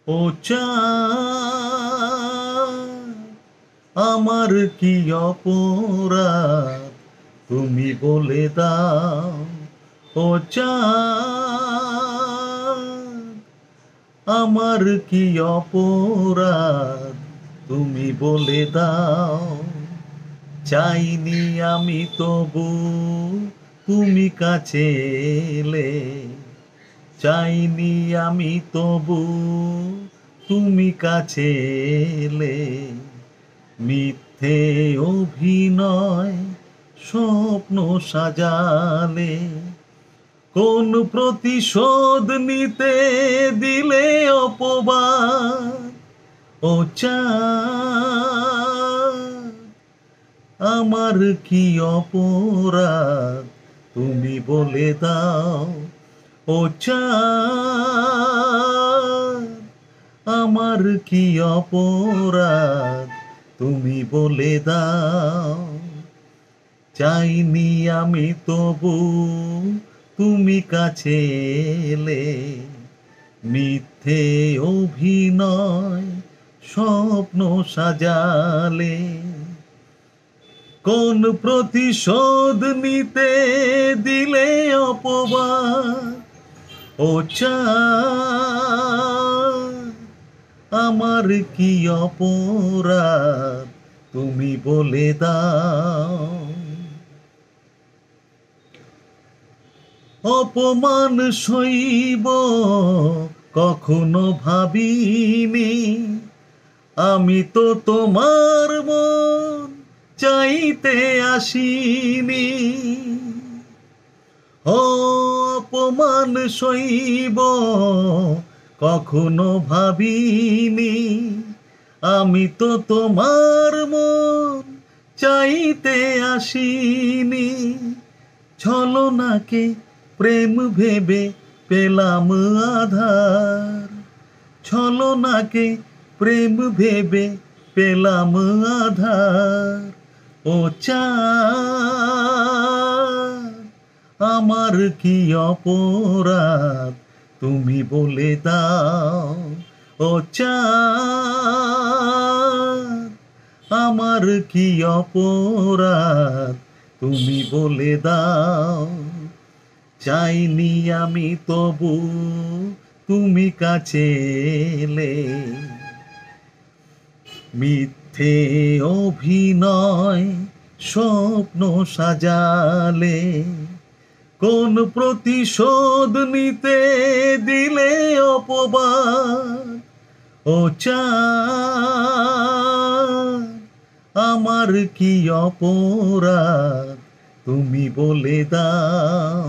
ও চাঁদ, আমার কি অপরাধ তুমি বলে দাও। ও চাঁদ, আমার কি অপরাধ তুমি বলে দাও। চাইনি আমি তবু তুমি কাছে এলে, চাইনি আমি তবু তুমি কাছে এলে। মিথ্যে অভিনয় স্বপ্ন সাজালে, কোন প্রতিশোধ নিতে দিলে অপবাদ। ও চাঁদ, আমার কি অপরাধ তুমি বলে দাও। ও চাঁদ, আমার কি অপরাধ তুমি বলে দাও। চাইনি আমি তবু তুমি কাছে এলে, মিথ্যে অভিনয় স্বপ্ন সাজালে। কোন প্রতিশোধ নিতে দিলে অপবাদ। ও চাঁদ, আমার কি অপরাধ তুমি বলে দাও। অপমান সইব কখনো ভাবিনি, আমি তো তোমার মন চাইতে আসিনি। অপমান সইব কখনো ভাবিনি, আমি তো তোমার মন চাইতে আসিনি। ছলনাকে প্রেম ভেবে পেলাম আধার, ছলনাকে প্রেম ভেবে পেলাম আধার। ও চাঁদ, আমার কি অপরাধ তুমি বলে দাও। ও চাঁদ, আমার কি অপরাধ তুমি বলে দাও। চাইনি আমি তবু তুমি কাছে এলে, মিথ্যে অভিনয় স্বপ্ন সাজালে। কোন প্রতিশোধ নিতে দিলে অপবাদ। ও চাঁদ, আমার কি অপরাধ তুমি বলে দাও।